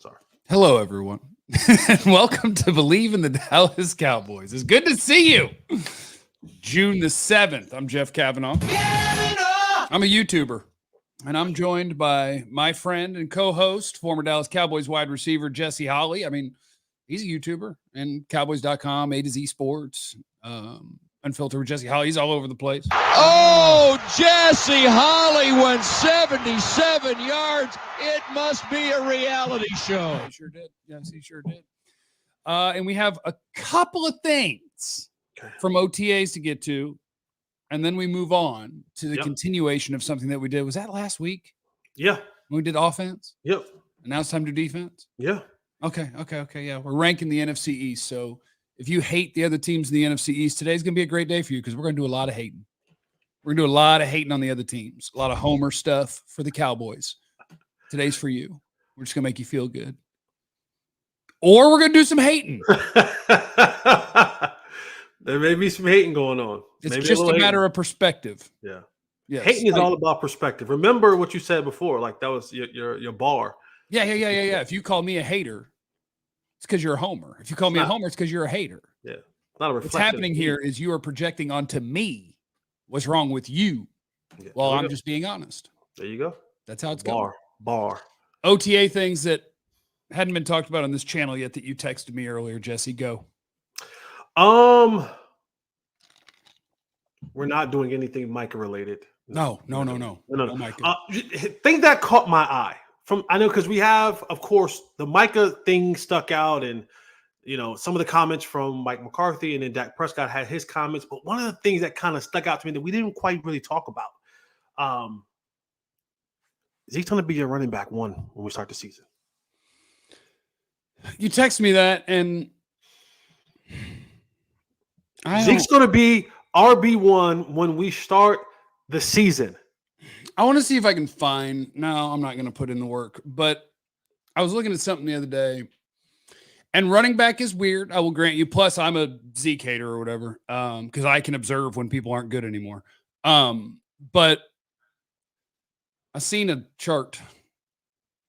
Sorry. Hello, everyone. And welcome to Bleav in the Dallas Cowboys. It's good to see you. June the 7th. I'm Jeff Cavanaugh. I'm a YouTuber, and I'm joined by my friend and co-host, former Dallas Cowboys wide receiver, Jesse Holley. I mean, he's a YouTuber and Cowboys.com, A to Z Sports, Unfiltered with Jesse Holley. He's all over the place. Oh, Jesse Holley went 77 yards. It must be a reality show. He sure did. Yes, he sure did. And we have a couple of things from OTAs to get to, and then we move on to the continuation of something that we did. Was that last week? Yeah. When we did offense? Yep. And now it's time to do defense? Yeah. Okay. Yeah. We're ranking the NFC East. So if you hate the other teams in the NFC East, today's going to be a great day for you because we're going to do a lot of hating. We're going to do a lot of hating on the other teams, a lot of homer stuff for the Cowboys. Today's for you. We're just going to make you feel good. Or we're going to do some hating. There may be some hating going on. It's Maybe just a matter of perspective. Yeah. Yes. Hating is all about perspective. Remember what you said before. Like that was your bar. Yeah. If you call me a hater, it's because you're a homer. If you call me a homer, it's because you're a hater. Yeah. Not a reflection. What's happening here is you are projecting onto me what's wrong with you while I'm just being honest. There you go. That's how it's going. Bar. OTA things that hadn't been talked about on this channel yet that you texted me earlier, Jesse. Go. We're not doing anything Micah related. No. Micah. Thing that caught my eye I know because we have, of course, the Micah thing stuck out, and some of the comments from Mike McCarthy, and then Dak Prescott had his comments. But one of the things that kind of stuck out to me that we didn't quite really talk about, Zeke's going to be your running back one when we start the season. You text me that, and Zeke's going to be RB1 when we start the season. I want to see if I can find. No, I'm not going to put in the work, but I was looking at something the other day, and running back is weird. I will grant you. Plus, I'm a Zeke hater or whatever, because I can observe when people aren't good anymore. But I've seen a chart.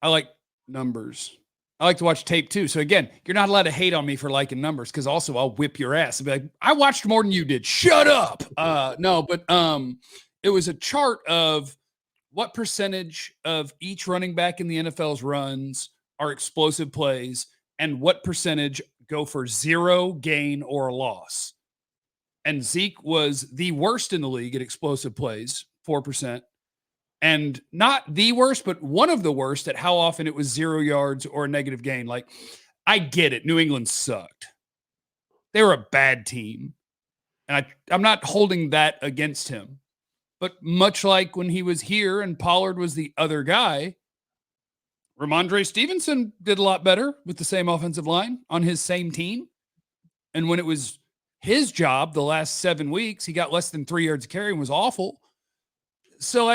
I like numbers. I like to watch tape too. So again, you're not allowed to hate on me for liking numbers, because also I'll whip your ass and be like, I watched more than you did. Shut up. No, but it was a chart of what percentage of each running back in the NFL's runs are explosive plays and what percentage go for zero gain or a loss. And Zeke was the worst in the league at explosive plays, 4%. And not the worst, but one of the worst at how often it was 0 yards or a negative gain. Like, I get it. New England sucked. They were a bad team. And I'm not holding that against him. But much like when he was here and Pollard was the other guy, Ramondre Stevenson did a lot better with the same offensive line on his same team. And when it was his job the last 7 weeks, he got less than 3 yards of carry and was awful. So,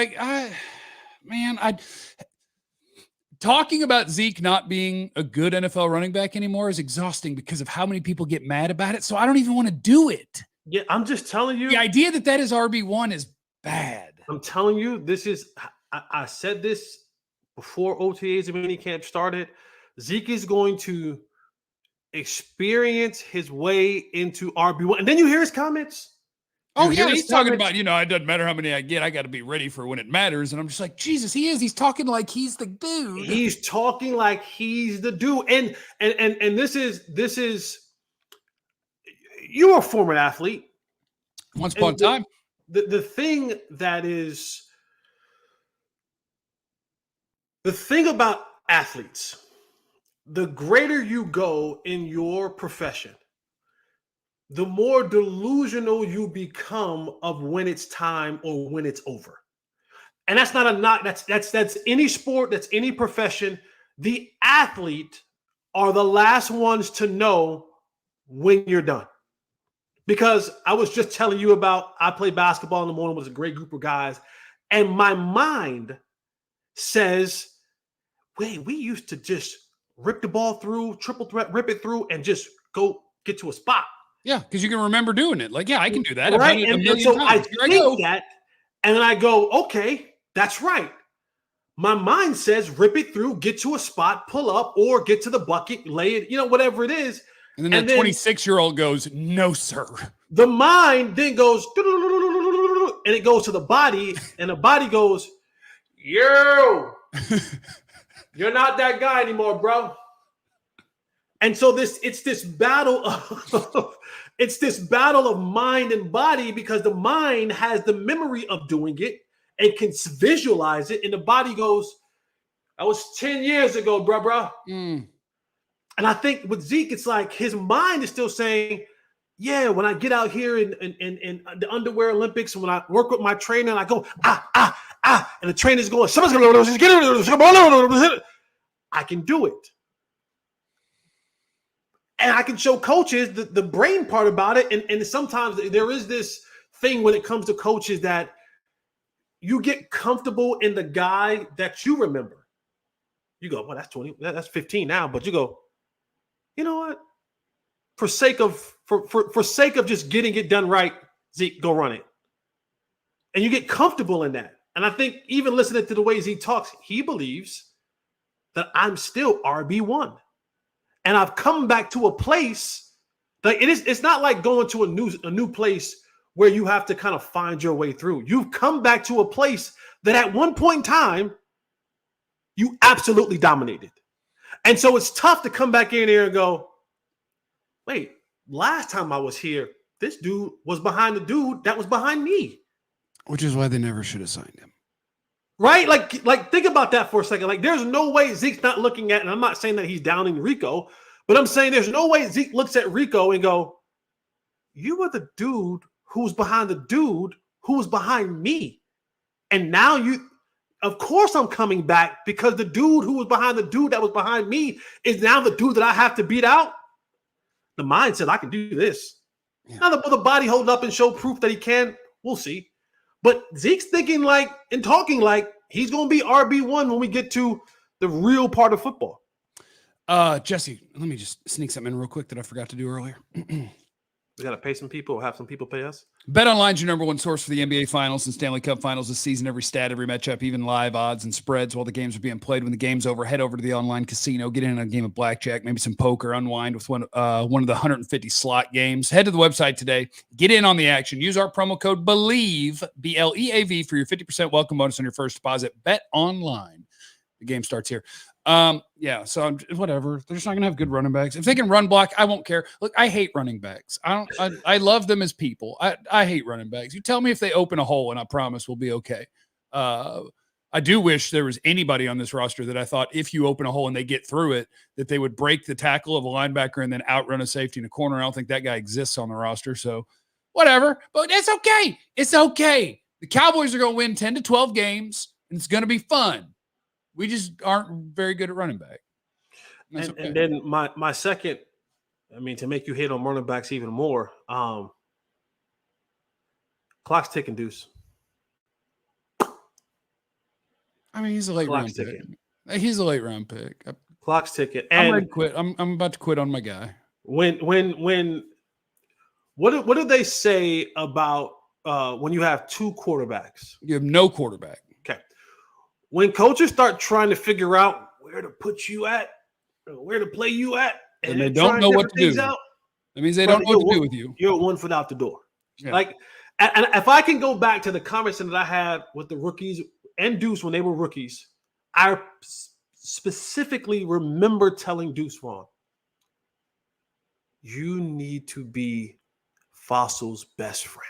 talking about Zeke not being a good NFL running back anymore is exhausting because of how many people get mad about it. So I don't even want to do it. Yeah, I'm just telling you. The idea that is RB1 is bad. I'm telling you, I said this before OTAs and minicamp started. Zeke is going to experience his way into RB1. And then you hear his comments. Oh, yeah, he's talking about, it doesn't matter how many I get. I got to be ready for when it matters. And I'm just like, Jesus, he is. He's talking like he's the dude. He's talking like he's the dude. And this is you're a former athlete. Once upon a time. The thing about athletes, the greater you go in your profession, the more delusional you become of when it's time or when it's over. And that's not a knock. That's any sport, that's any profession. The athlete are the last ones to know when you're done. Because I was just telling you about, I played basketball in the morning, was a great group of guys. And my mind says, wait, we used to just rip the ball through, triple threat, rip it through, and just go get to a spot. Yeah, because you can remember doing it. Like, yeah, I can do that. Right. And so I think that, and then I go, okay, that's right. My mind says rip it through, get to a spot, pull up, or get to the bucket, lay it, whatever it is. And then the 26-year-old goes, no, sir. The mind then goes, and it goes to the body, and the body goes, yo, you're not that guy anymore, bro. And so it's this battle of mind and body, because the mind has the memory of doing it and can visualize it, and the body goes, that was 10 years ago, bro. And I think with Zeke, it's like his mind is still saying, yeah, when I get out here in the underwear Olympics, and when I work with my trainer and I go, and the trainer's going, I can do it. And I can show coaches the brain part about it. And sometimes there is this thing when it comes to coaches that you get comfortable in the guy that you remember. You go, well, that's 20, that's 15 now. But you go, you know what? For sake of just getting it done right, Zeke, go run it. And you get comfortable in that. And I think even listening to the way Zeke talks, he believes that I'm still RB1. And I've come back to a place that it's not like going to a new place where you have to kind of find your way through. You've come back to a place that at one point in time, you absolutely dominated. And so it's tough to come back in here and go, wait, last time I was here, this dude was behind the dude that was behind me. Which is why they never should have signed him. Right? Like think about that for a second. Like, there's no way Zeke's not looking at, and I'm not saying that he's downing Rico, but I'm saying there's no way Zeke looks at Rico and go, you were the dude who's behind the dude who was behind me. And now of course I'm coming back, because the dude who was behind the dude that was behind me is now the dude that I have to beat out. The mind said, I can do this. Yeah. Now the body hold up and show proof that he can. We'll see. But Zeke's thinking like and talking like he's going to be RB1 when we get to the real part of football. Jesse, let me just sneak something in real quick that I forgot to do earlier. We got to pay some people or have some people pay us. BetOnline's your number one source for the NBA Finals and Stanley Cup Finals this season. Every stat, every matchup, even live odds and spreads while the games are being played. When the game's over, head over to the online casino, get in on a game of blackjack, maybe some poker, unwind with one of the 150 slot games. Head to the website today. Get in on the action. Use our promo code Bleav, BLEAV, for your 50% welcome bonus on your first deposit. BetOnline. The game starts here. So whatever. They're just not gonna have good running backs. If they can run block, I won't care. Look, I hate running backs. I love them as people. I hate running backs. You tell me if they open a hole, and I promise we'll be okay. I do wish there was anybody on this roster that I thought if you open a hole and they get through it, that they would break the tackle of a linebacker and then outrun a safety in a corner. I don't think that guy exists on the roster. So whatever. But it's okay. It's okay. The Cowboys are gonna win 10 to 12 games, and it's gonna be fun. We just aren't very good at running back. And then my second, to make you hate on running backs even more, clock's ticking, Deuce. He's a late round pick. He's a late round pick. Clock's ticking. And I'm ready to quit. I'm about to quit on my guy. What do they say about when you have two quarterbacks? You have no quarterback. Okay. When coaches start trying to figure out where to put you at, where to play you at, and they don't know what to do. That means they don't know what to do with you. You're 1 foot out the door. Yeah. And if I can go back to the conversation that I had with the rookies and Deuce when they were rookies, I specifically remember telling Deuce Vaughn, you need to be Fossil's best friend.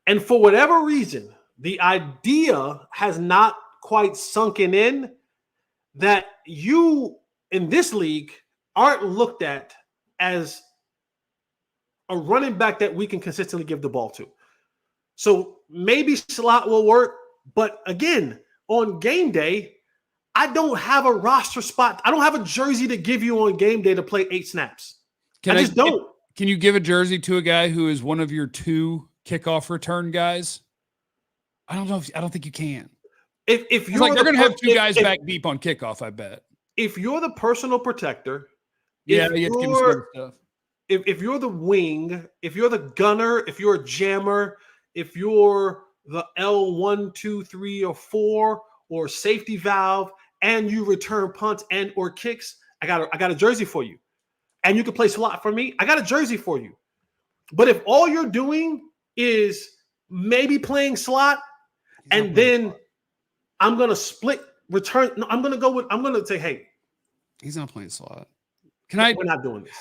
And for whatever reason, the idea has not quite sunken in that you in this league aren't looked at as a running back that we can consistently give the ball to. So maybe slot will work, but again, on game day, I don't have a roster spot. I don't have a jersey to give you on game day to play 8 snaps. I just don't. Can you give a jersey to a guy who is one of your 2 kickoff return guys? I don't know. I don't think you can. If you're they're going to have 2 guys back deep on kickoff, I bet. If you're the personal protector, if you're the wing, if you're the gunner, if you're a jammer, if you're the L1, 2, 3, or 4, or safety valve, and you return punts and or kicks, I got a jersey for you. And you can play slot for me, I got a jersey for you. But if all you're doing is maybe playing slot, and then I'm going to split return, no, I'm going to say, hey, he's not playing slot. We're not doing this.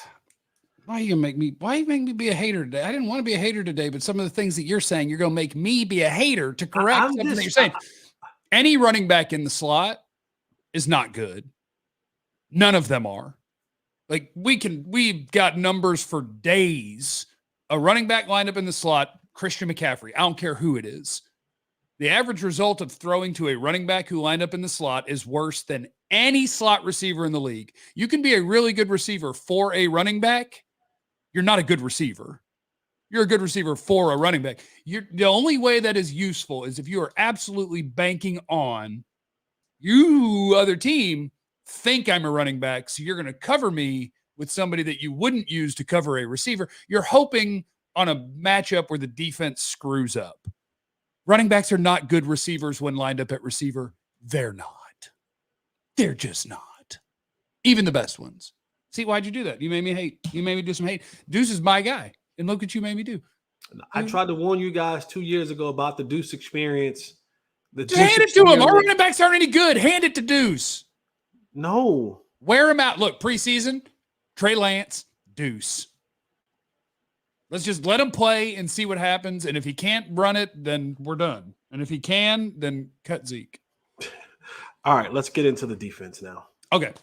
Why are you make me be a hater today? I didn't want to be a hater today, but some of the things that you're saying, you're going to make me be a hater to correct something that you're saying. Any running back in the slot is not good. None of them are. Like we've got numbers for days. A running back lined up in the slot, Christian McCaffrey. I don't care who it is. The average result of throwing to a running back who lined up in the slot is worse than any slot receiver in the league. You can be a really good receiver for a running back. You're not a good receiver. You're a good receiver for a running back. The only way that is useful is if you are absolutely banking on you, other team, think I'm a running back, so you're going to cover me with somebody that you wouldn't use to cover a receiver. You're hoping on a matchup where the defense screws up. Running backs are not good receivers when lined up at receiver. They're not. They're just not. Even the best ones. See, why'd you do that? You made me hate. You made me do some hate. Deuce is my guy. And look what you made me do. I tried to warn you guys 2 years ago about the Deuce experience. Hand it to him. Our running backs aren't any good. Hand it to Deuce. No. Wear him out. Look, preseason, Trey Lance, Deuce. Let's just let him play and see what happens. And if he can't run it, then we're done. And if he can, then cut Zeke. All right, let's get into the defense now. Okay.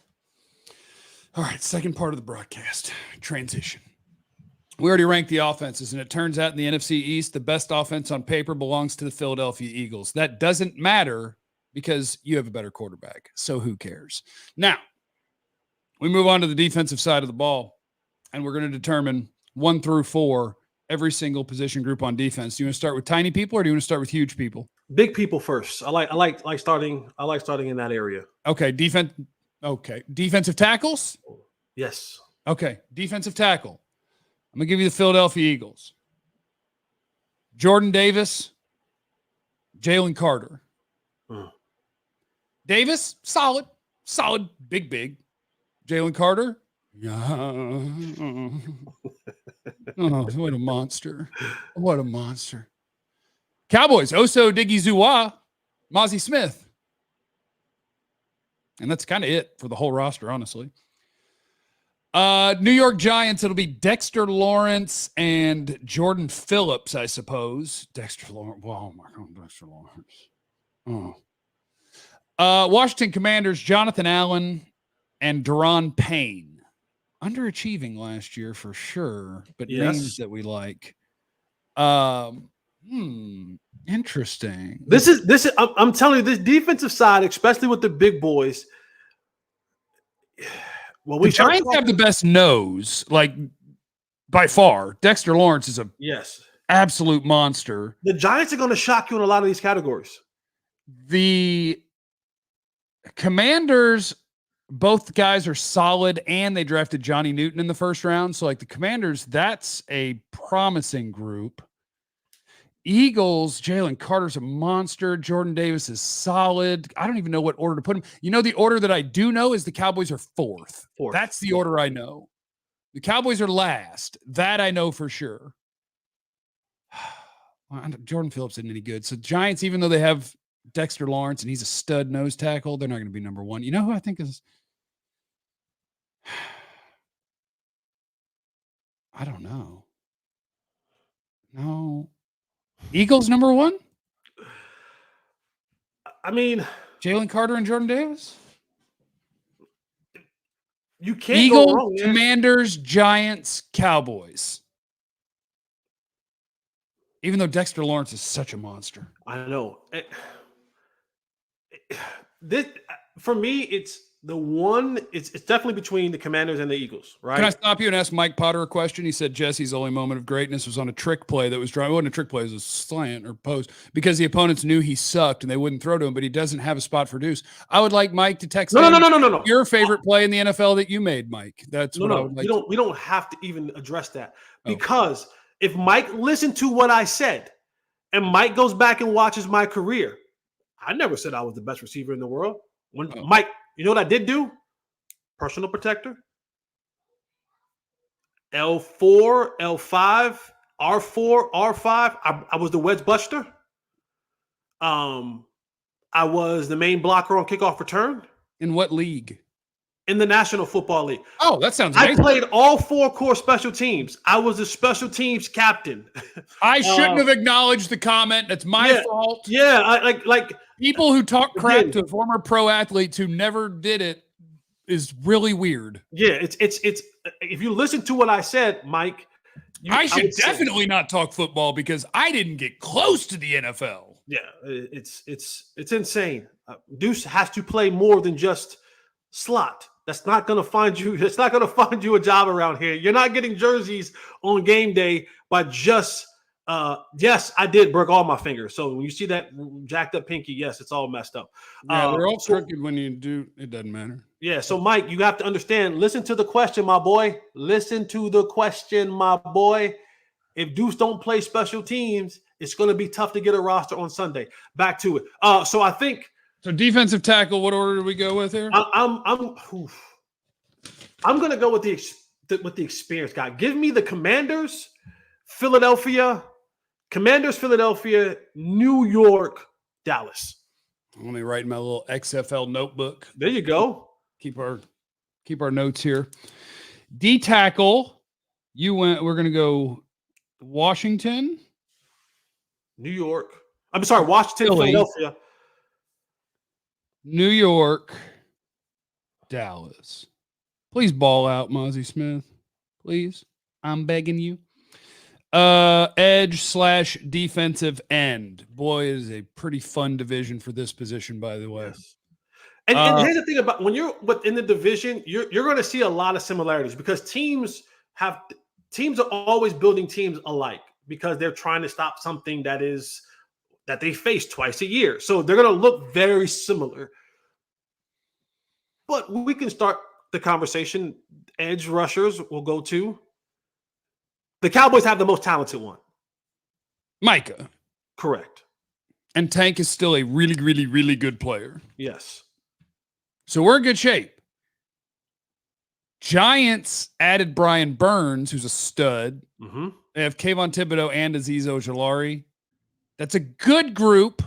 All right, second part of the broadcast, transition. We already ranked the offenses, and it turns out in the NFC East, the best offense on paper belongs to the Philadelphia Eagles. That doesn't matter because you have a better quarterback, so who cares? Now, we move on to the defensive side of the ball, and we're going to determine 1 through 4 every single position group on defense. Do you want to start with tiny people, or do you want to start with huge people? Big people first. I like starting in that area. Okay, defense. Okay, defensive tackles. Yes. Okay, defensive tackle. I'm going to give you the Philadelphia Eagles. Jordan Davis, Jalen Carter. Davis, solid, big. Jalen Carter, oh, what a monster. What a monster. Cowboys, Oso Diggy-Zua, Mozzie Smith. And that's kind of it for the whole roster, honestly. New York Giants, it'll be Dexter Lawrence and Jordan Phillips, I suppose. Dexter Lawrence. Oh, my God, Dexter Lawrence. Oh. Washington Commanders, Jonathan Allen and Daron Payne. Underachieving last year for sure, but names that we like. Interesting. This is I'm telling you, this defensive side, especially with the big boys. Well, the Giants have the best nose, like by far. Dexter Lawrence is a absolute monster. The Giants are going to shock you in a lot of these categories. The Commanders, both guys are solid, and they drafted Johnny Newton in the first round. So, like the Commanders, that's a promising group. Eagles, Jalen Carter's a monster. Jordan Davis is solid. I don't even know what order to put him. You know, the order that I do know is the Cowboys are fourth. That's the order I know. The Cowboys are last. That I know for sure. Jordan Phillips isn't any good. So Giants, even though they have Dexter Lawrence and he's a stud nose tackle, they're not going to be number one. You know who I think is? I don't know. No. Eagles number one? I mean, Jalen Carter and Jordan Davis? You can't Eagles, go wrong. Commanders, Giants, Cowboys. Even though Dexter Lawrence is such a monster. I know. This for me, it's the one. It's definitely between the Commanders and the Eagles, right? Can I stop you and ask Mike Potter a question? He said Jesse's only moment of greatness was on a trick play that was drawing. It wasn't a trick play, it was a slant or post because the opponents knew he sucked and they wouldn't throw to him, but he doesn't have a spot for Deuce. I would like Mike to text No. your favorite play in the NFL that you made, Mike. That's what I would like. We don't have to even address that because if Mike listened to what I said and Mike goes back and watches my career, I never said I was the best receiver in the world. When Oh. Mike, you know what I did do? Personal protector. L4, L5, R4, R5. I was the wedge buster. I was the main blocker on kickoff return In what league? in the National Football League. Oh, that sounds I amazing. played all 4 core special teams. I was the special teams captain. I shouldn't have acknowledged the comment. That's my fault. Yeah, I like People who talk crap again, to former pro athletes who never did it is really weird. yeah. It's if you listen to what I said, Mike, I should definitely not talk football because I didn't get close to the NFL. Yeah, it's insane. Deuce has to play more than just slot. That's not going to find you. It's not going to find you a job around here. You're not getting jerseys on game day by just. Yes, I did break all my fingers. So when you see that jacked up pinky, yes, it's all messed up. Yeah, they're all crooked when you do. It doesn't matter. Yeah. So Mike, you have to understand. Listen to the question, my boy. Listen to the question, my boy. If Deuce don't play special teams, it's going to be tough to get a roster on Sunday. Back to it. So I think. So defensive tackle, what order do we go with here? I'm going to go with the experienced guy. Give me the Commanders, Philadelphia, New York, Dallas. Let me write in my little XFL notebook. There you go. Keep our notes here. D tackle, we're going to go Washington, New York. I'm sorry, Washington, Philly. Philadelphia. New York, Dallas. Please ball out, Mozzie Smith. Please. I'm begging you. Edge / defensive end. Boy, it is a pretty fun division for this position, by the way. Yes. And here's the thing about when you're within the division, you're going to see a lot of similarities because teams are always building teams alike because they're trying to stop something that they face twice a year. So they're going to look very similar. But we can start the conversation. Edge rushers will go to. The Cowboys have the most talented one. Micah. Correct. And Tank is still a really, really, really good player. Yes. So we're in good shape. Giants added Brian Burns, who's a stud. Mm-hmm. They have Kayvon Thibodeau and Azeez Ojulari. That's a good group.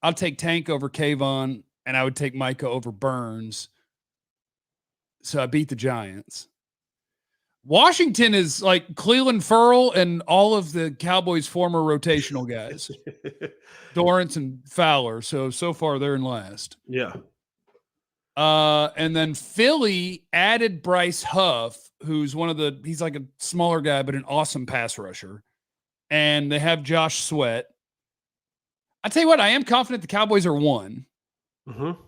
I'll take Tank over Kayvon, and I would take Micah over Burns. So I beat the Giants. Washington is like Cleveland Ferrell and all of the Cowboys' former rotational guys. Dorrance and Fowler. So far they're in last. Yeah. And then Philly added Bryce Huff, who's he's like a smaller guy, but an awesome pass rusher. And they have Josh Sweat. I tell you what, I am confident the Cowboys are 1. Mm-hmm.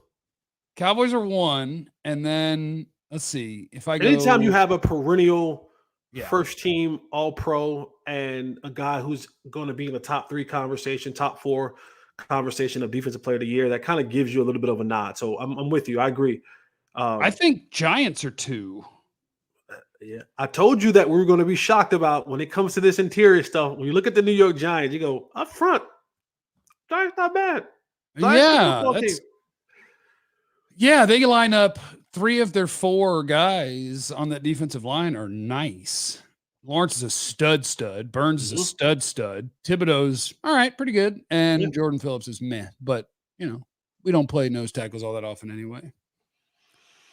Cowboys are 1. And then let's see if I go. Anytime you have a perennial first team All-Pro and a guy who's going to be in the top 3 conversation, top 4 conversation of Defensive Player of the Year, that kind of gives you a little bit of a nod. So I'm with you. I agree. I think Giants are 2. Yeah, I told you that we were going to be shocked about when it comes to this interior stuff. When you look at the New York Giants, you go up front. Giants not bad. Yeah, they line up 3 of their 4 guys on that defensive line are nice. Lawrence is a stud. Burns is a stud. Thibodeau's all right, pretty good. And Jordan Phillips is meh. But, we don't play nose tackles all that often anyway.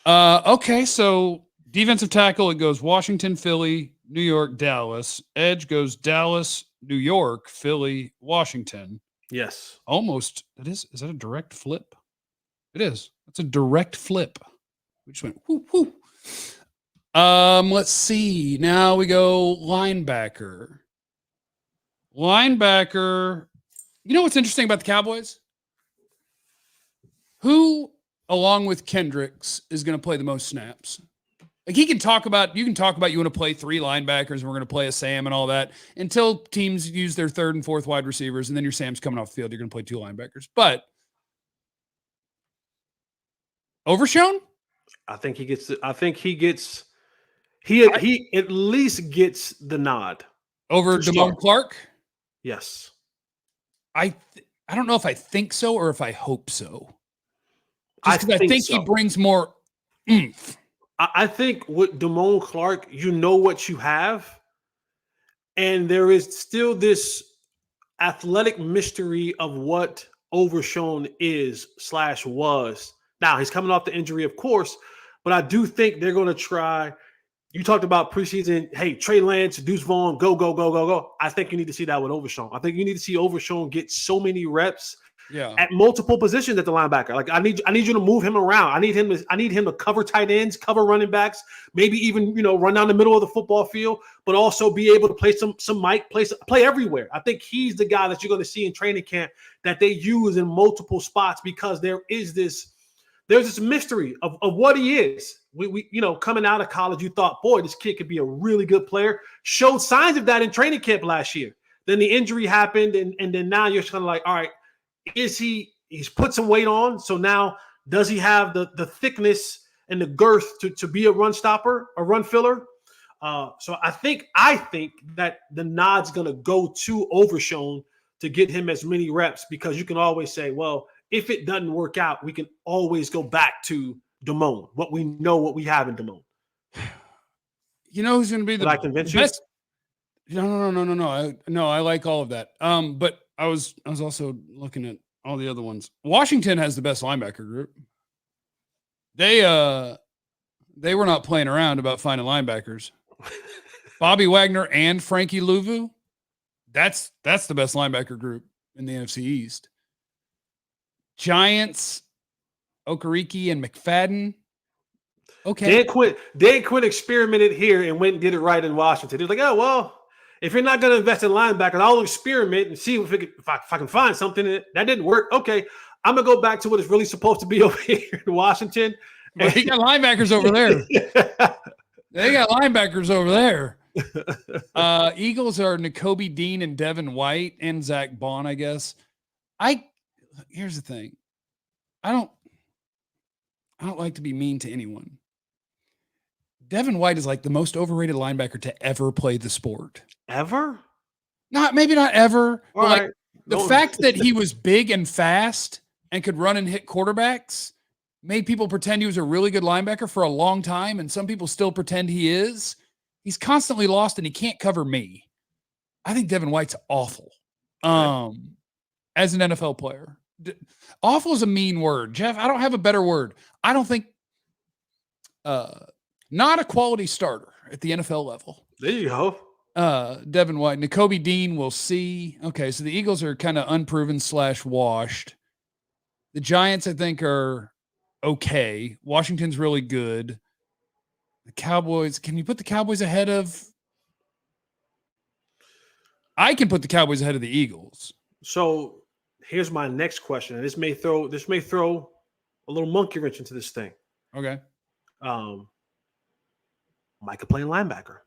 Okay, so defensive tackle, it goes Washington, Philly, New York, Dallas. Edge goes Dallas, New York, Philly, Washington. Yes. Almost. Is that a direct flip? It is. That's a direct flip. We just went whoo, whoo. Let's see. Now we go linebacker. Linebacker. You know what's interesting about the Cowboys? Who, along with Kendricks, is going to play the most snaps? Like you can talk about you want to play 3 linebackers and we're going to play a Sam and all that until teams use their 3rd and 4th wide receivers, and then your Sam's coming off the field. You're going to play 2 linebackers. But Overshown? He at least gets the nod over Damone Clark. Yes, I don't know if I think so or if I hope so. I Just because I think so. he brings more oomph. I think with Damone Clark, you know what you have, and there is still this athletic mystery of what Overshown is/was. Now he's coming off the injury, of course, but I do think they're going to try. You talked about preseason. Hey, Trey Lance, Deuce Vaughn, go, go, go, go, go. I think you need to see that with Overshown. I think you need to see Overshown get so many reps at multiple positions at the linebacker. Like I need you to move him around. I need him to cover tight ends, cover running backs, maybe even run down the middle of the football field, but also be able to play some Mike, play everywhere. I think he's the guy that you're going to see in training camp that they use in multiple spots because there's this mystery of what he is. We coming out of college, you thought, boy, this kid could be a really good player. Showed signs of that in training camp last year. Then the injury happened, and then now you're kind of like, all right, he's put some weight on. So now does he have the thickness and the girth to be a run stopper, a run filler? So I think that the nod's going to go to Overshown to get him as many reps because you can always say, well, if it doesn't work out, we can always go back to Damone, what we have in Damone. You know who's going to be the best? No. I like all of that. But I was also looking at all the other ones. Washington has the best linebacker group. They were not playing around about finding linebackers. Bobby Wagner and Frankie Louvu. That's the best linebacker group in the NFC East. Giants, Okereke and McFadden. Okay. Dan Quinn experimented here and went and did it right in Washington. He's like, oh, well, if you're not going to invest in linebackers, I'll experiment and see if I can find something. That didn't work. Okay, I'm going to go back to what it's really supposed to be over here in Washington. But he got linebackers over there. They got linebackers over there. Eagles are Nakobe Dean and Devin White and Zach Bond, I guess. Here's the thing. I don't like to be mean to anyone. Devin White is like the most overrated linebacker to ever play the sport. Ever? Maybe not ever. All right. Like, the fact that he was big and fast and could run and hit quarterbacks made people pretend he was a really good linebacker for a long time, and some people still pretend he is. He's constantly lost, and he can't cover me. I think Devin White's awful as an NFL player. Awful is a mean word. Jeff, I don't have a better word. I don't think not a quality starter at the NFL level. There you go. Devin White. Nakobe Dean, we'll see. Okay, so the Eagles are kind of unproven / washed. The Giants, I think, are okay. Washington's really good. The Cowboys, can you put the Cowboys ahead of? I can put the Cowboys ahead of the Eagles. So here's my next question, and this may throw a little monkey wrench into this thing. Okay. Micah playing linebacker.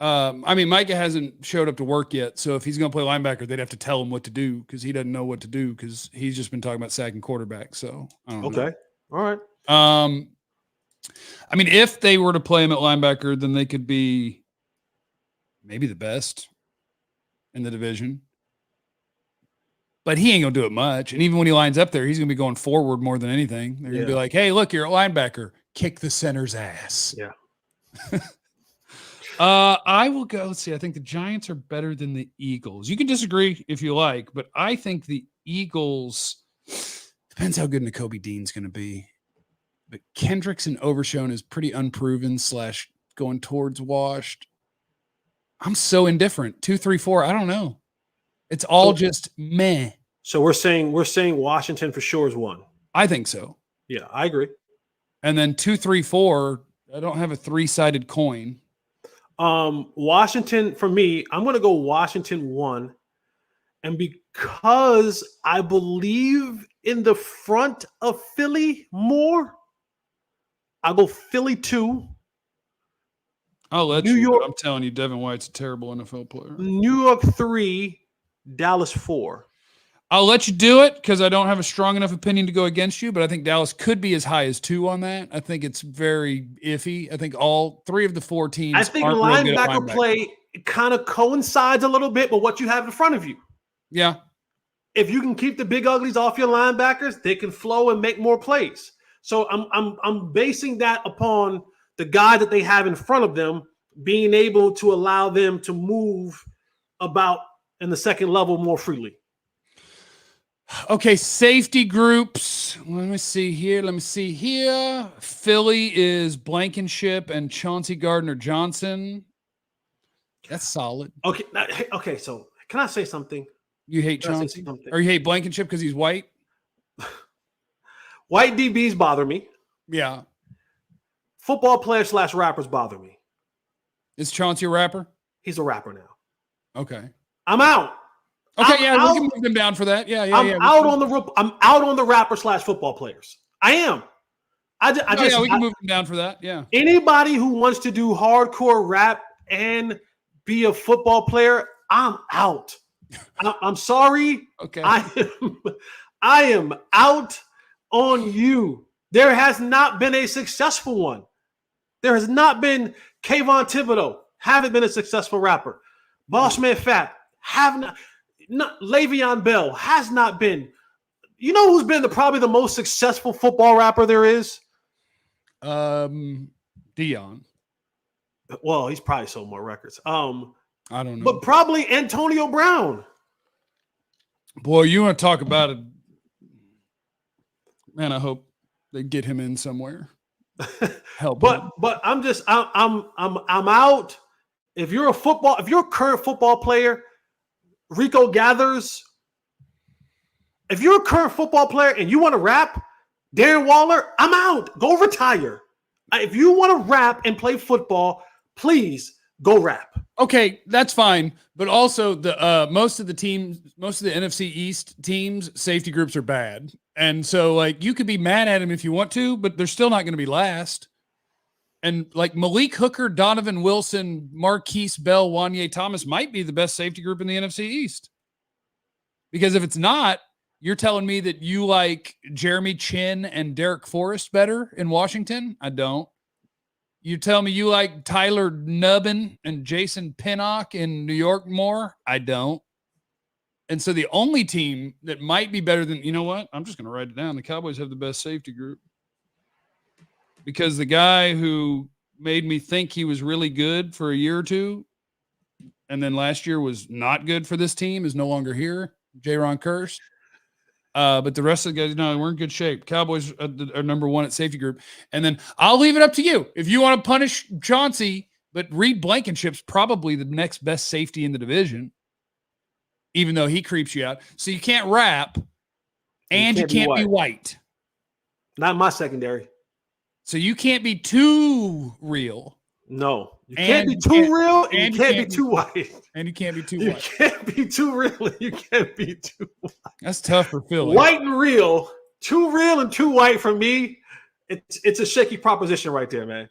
Micah hasn't showed up to work yet, so if he's going to play linebacker, they'd have to tell him what to do because he doesn't know what to do because he's just been talking about sacking quarterback. So I don't know. All right. If they were to play him at linebacker, then they could be maybe the best in the division. But he ain't going to do it much. And even when he lines up there, he's going to be going forward more than anything. They're going to be like, hey, look, you're a linebacker. Kick the center's ass. Yeah. I will go. Let's see. I think the Giants are better than the Eagles. You can disagree if you like, but I think the Eagles depends how good Nakobe Dean's going to be. But Kendricks and Overshown is pretty unproven / going towards washed. I'm so indifferent. 2, 3, 4. I don't know. It's all just meh. So we're saying Washington for sure is 1. I think so. Yeah, I agree. And then 2, 3, 4. I don't have a 3-sided coin. Washington for me, I'm going to go Washington 1. And because I Bleav in the front of Philly more, I'll go Philly 2. I'll let you. York, I'm telling you, Devin White's a terrible NFL player. New York 3, Dallas 4. I'll let you do it because I don't have a strong enough opinion to go against you, but I think Dallas could be as high as 2 on that. I think it's very iffy. I think all 3 of the 4 teams. I think linebacker play kind of coincides a little bit with what you have in front of you. Yeah. If you can keep the big uglies off your linebackers, they can flow and make more plays. So I'm basing that upon the guy that they have in front of them being able to allow them to move about in the second level more freely. Okay, safety groups. Let me see here. Philly is Blankenship and Chauncey Gardner-Johnson. That's solid. Okay. So can I say something? You hate Chauncey? Or you hate Blankenship because he's white? White DBs bother me. Yeah. Football players / rappers bother me. Is Chauncey a rapper? He's a rapper now. Okay. I'm out. Okay, we can move them down for that. I'm out on the rapper / football players. I am. We can move them down for that. Yeah. Anybody who wants to do hardcore rap and be a football player, I'm out. I'm sorry. Okay. I am out on you. There has not been a successful one. There has not been. Kayvon Thibodeau haven't been a successful rapper. Bossman Fat have not. Le'Veon Bell has not been. You know who's been probably the most successful football rapper there is? Dion. Well, he's probably sold more records. I don't know. But probably Antonio Brown. Boy, you want to talk about it. Man, I hope they get him in somewhere. Help. But I'm out. If you're a current football player, Rico Gathers. If you're a current football player and you want to rap, Darren Waller, I'm out. Go retire. If you want to rap and play football, please go rap. Okay, that's fine. But also the most of the NFC East teams, safety groups are bad. And so you could be mad at them if you want to, but they're still not going to be last. And Malik Hooker, Donovan Wilson, Marquise Bell, Wanye Thomas might be the best safety group in the NFC East. Because if it's not, you're telling me that you like Jeremy Chin and Derek Forrest better in Washington? I don't. You tell me you like Tyler Nubbin and Jason Pinnock in New York more? I don't. And so the only team that might be better than, you know what? I'm just going to write it down. The Cowboys have the best safety group. Because the guy who made me think he was really good for a year or two, and then last year was not good for this team, is no longer here, Jaron Kearse. But the rest of the guys, no, we're in good shape. Cowboys are number one at safety group. And then I'll leave it up to you. If you want to punish Chauncey, but Reed Blankenship's probably the next best safety in the division, even though he creeps you out. So you can't rap, and you can't be white. Not in my secondary. So you can't be too real. No. You can't be too real, and you can't be too white. And you can't be too white. You can't be too real, and you can't be too white. That's tough for Philly. White and real. Too real and too white for me, it's a shaky proposition right there, man.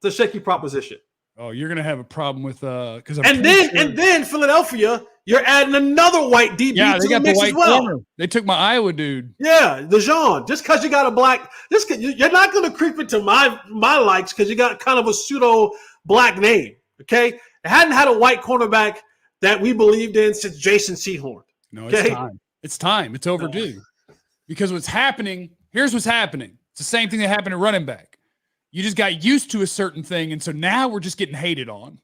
It's a shaky proposition. Oh, you're gonna have a problem with because and then Philadelphia, you're adding another white DB to the mix as well. Corner. They took my Iowa dude. Yeah, DeJean. Just because you got a black, you're not going to creep into my likes because you got kind of a pseudo black name. Okay, it hadn't had a white cornerback that we believed in since Jason Sehorn. No, it's time. It's time. It's overdue. Because what's happening? Here's what's happening. It's the same thing that happened at running back. You just got used to a certain thing, and so now we're just getting hated on.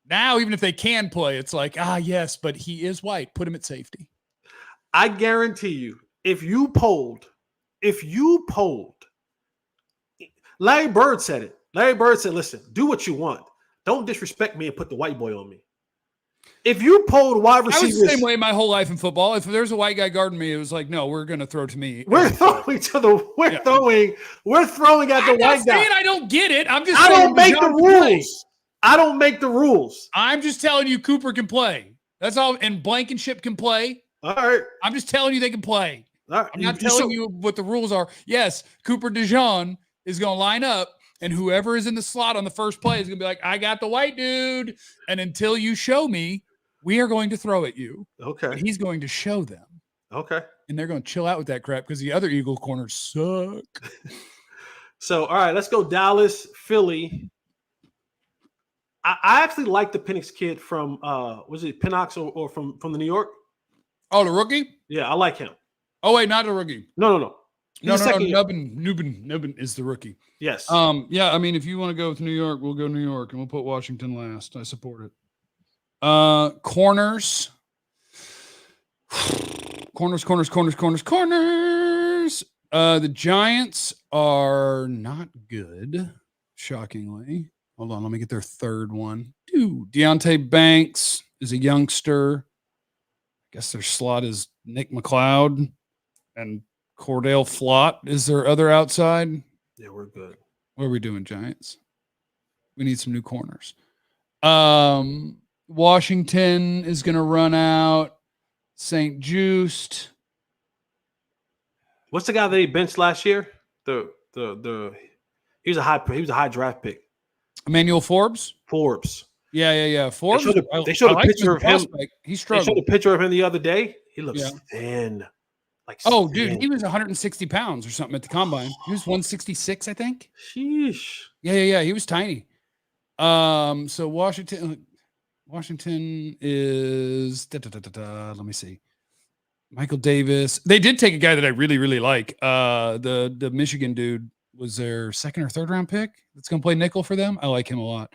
Now, even if they can play, it's like, yes, but he is white. Put him at safety. I guarantee you, if you polled, Larry Bird said it. Larry Bird said, listen, do what you want. Don't disrespect me and put the white boy on me. If you polled wide receivers. I was the same way my whole life in football. If there's a white guy guarding me, it was like, no, we're going to throw to me. We're throwing at the white guy. I don't get it. I'm just I don't make the rules. I don't make the rules. I'm just telling you Cooper can play. That's all. And Blankenship can play. All right. I'm just telling you they can play. All right. I'm not telling you what the rules are. Yes, Cooper DeJean is going to line up, and whoever is in the slot on the first play is going to be like, I got the white dude. And until you show me, we are going to throw at you. Okay. And he's going to show them. Okay. And they're going to chill out with that crap because the other Eagle corners suck. So, all right, let's go Dallas, Philly. I actually like the Penix kid from was it Pennox or from the New York? Oh, the rookie? Yeah, I like him. Oh, wait, not the rookie. No. No. Second year. Nubbin is the rookie. Yes. Yeah, I mean, if you want to go with New York, we'll go New York, and we'll put Washington last. I support it. Corners. Corners. The Giants are not good, shockingly. Hold on, let me get their third one. Deontay Banks is a youngster. I guess their slot is Nick McLeod, and Cordell Flott is their other outside. Yeah, we're good. What are we doing, Giants? We need some new corners. Washington is going to run out. St. Just. What's the guy that he benched last year? He was a high draft pick. Emmanuel Forbes. Yeah. Forbes. They showed a picture of him. He They struggled. showed a picture of him the other day. He looks thin. Dude, he was 160 pounds or something at the combine. He was 166, I think. Sheesh. Yeah. He was tiny. So Washington is let me see. Michael Davis. They did take a guy that I really, really like. The Michigan dude was their second or third round pick. That's going to play nickel for them. I like him a lot.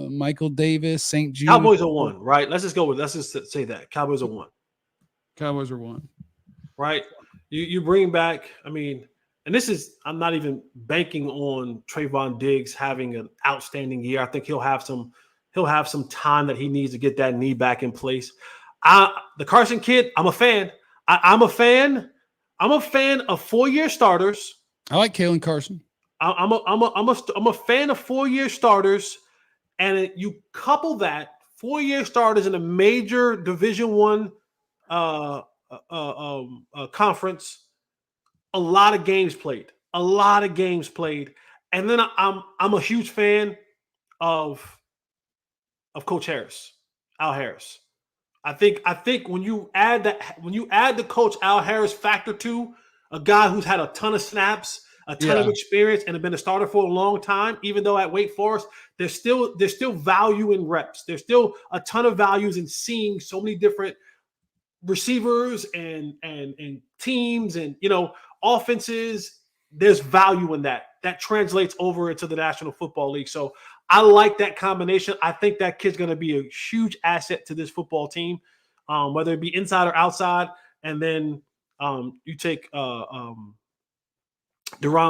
Michael Davis, St. Jude. Cowboys are one, right? Let's just say that. Cowboys are one. Cowboys are one. Right? You bring back, I mean, and I'm not even banking on Trayvon Diggs having an outstanding year. I think he'll have some time that he needs to get that knee back in place. The Carson kid, I'm a fan. I'm a fan of 4-year starters. I like Kalen Carson. I'm a fan of 4-year starters, and you couple that 4-year starters in a major Division I conference. A lot of games played, and then I'm a huge fan of Coach Harris, Al Harris. I think when you add the Coach Al Harris factor to a guy who's had a ton of snaps, a ton of experience, and have been a starter for a long time, even though at Wake Forest, there's still value in reps. There's still a ton of values in seeing so many different receivers and teams and offenses. There's value in that. That translates over into the National Football League. So I like that combination. I think that kid's going to be a huge asset to this football team, whether it be inside or outside. And then you take Deron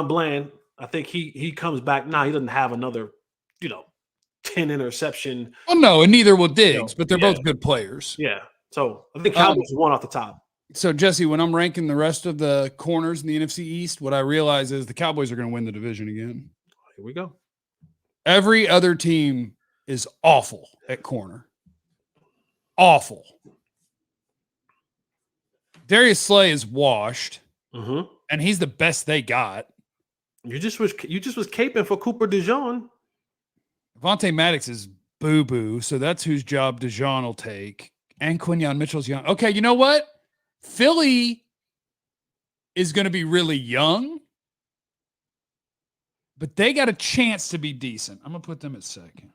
Bland. I think he comes back. Now he doesn't have another, 10 interception. Well, no, and neither will Diggs, but they're both good players. Yeah. So I think Cowboys one off the top. So, Jesse, when I'm ranking the rest of the corners in the NFC East, what I realize is the Cowboys are going to win the division again. Here we go. Every other team is awful at corner. Awful. Darius Slay is washed, and he's the best they got. You just was caping for Cooper DeJean. Vontae Maddox is boo-boo, so that's whose job DeJean will take. And Quinyon Mitchell's young. Okay, you know what? Philly is going to be really young, but they got a chance to be decent. I'm going to put them at second.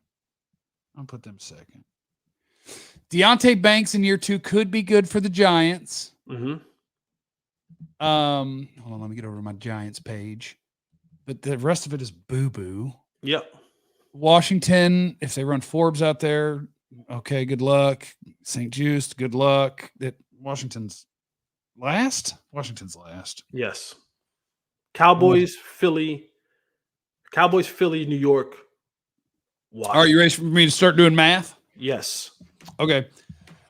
Deontay Banks in year 2 could be good for the Giants. Hold on, let me get over to my Giants page. But the rest of it is boo-boo. Yep. Washington, if they run Forbes out there, okay, good luck. St. Just, good luck. Washington's last? Yes. Cowboys, Philly, New York. Wow. Are you ready for me to start doing math? Yes. Okay.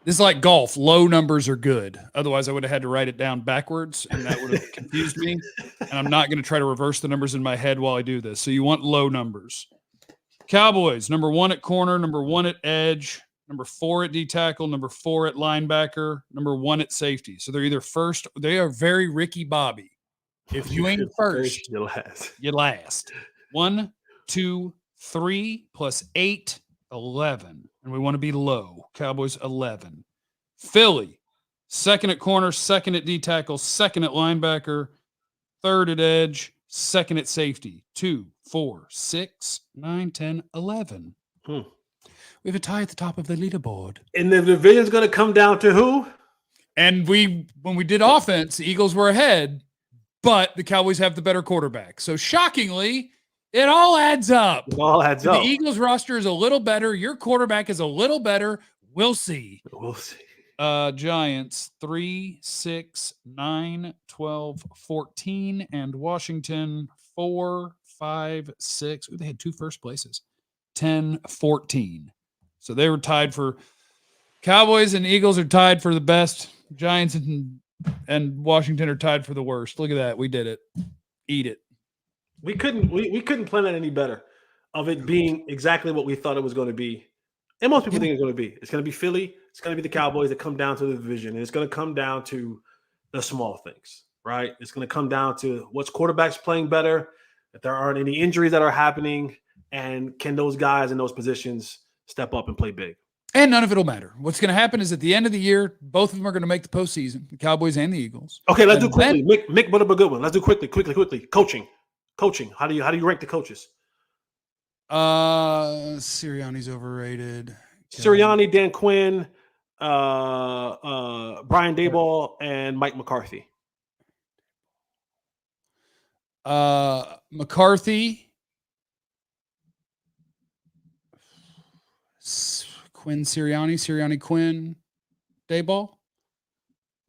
This is like golf. Low numbers are good. Otherwise, I would have had to write it down backwards, and that would have confused me. And I'm not going to try to reverse the numbers in my head while I do this. So you want low numbers. Cowboys, number 1 at corner, number 1 at edge, number 4 at D tackle, number 4 at linebacker, number 1 at safety. So they're either first. They are very Ricky Bobby. If you ain't first, you last. 1, 2, 3 plus 8, 11. And we want to be low. Cowboys 11. Philly, 2nd at corner, 2nd at D tackle, 2nd at linebacker, 3rd at edge, 2nd at safety. 2, 4, 6, 9, 10, 11. We We have a tie at the top of the leaderboard. And the division's going to come down to who? And when we did offense, the Eagles were ahead, but the Cowboys have the better quarterback. So shockingly, it all adds up. It all adds up. The Eagles roster is a little better. Your quarterback is a little better. We'll see. We'll see. Giants 3, 6, 9, 12, 14, and Washington 4, 5, 6. Ooh, they had 2 first places. 10, 14. So they were tied for Cowboys and Eagles are tied for the best. Giants and Washington are tied for the worst. Look at that. We did it. Eat it. We couldn't plan it any better of it being exactly what we thought it was going to be. And most people think it's going to be. It's going to be Philly. It's going to be the Cowboys that come down to the division. And it's going to come down to the small things, right? It's going to come down to what's quarterbacks playing better, if there aren't any injuries that are happening, and can those guys in those positions step up and play big. And none of it will matter. What's going to happen is at the end of the year, both of them are going to make the postseason, the Cowboys and the Eagles. Okay, let's do quickly. Mick brought up a good one. Let's do quickly. Coaching. How do you rank the coaches? Sirianni's overrated. Sirianni, Dan Quinn, Brian Daboll, and Mike McCarthy. McCarthy. Quinn, Sirianni, Quinn, Daboll.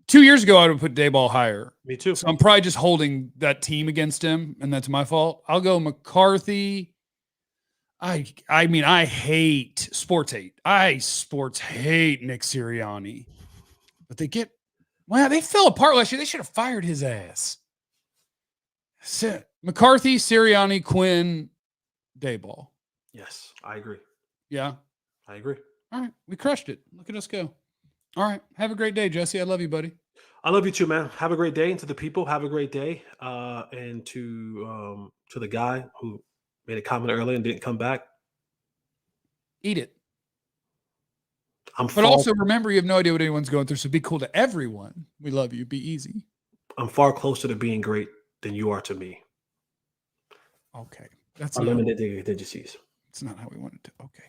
2 years ago, I would put Daboll higher. Me too. So I'm probably just holding that team against him, and that's my fault. I'll go McCarthy. I mean, I hate sports hate. I sports hate Nick Sirianni. But they fell apart last year. They should have fired his ass. McCarthy, Sirianni, Quinn, Daboll. Yes, I agree. Yeah. I agree. All right. We crushed it. Look at us go. All right. Have a great day, Jesse. I love you, buddy. I love you too, man. Have a great day. And to the people, have a great day. And to the guy who made a comment earlier and didn't come back. Eat it. But also remember, you have no idea what anyone's going through. So be cool to everyone. We love you. Be easy. I'm far closer to being great than you are to me. Okay. That's unlimited digits. It's not how we wanted to. Okay.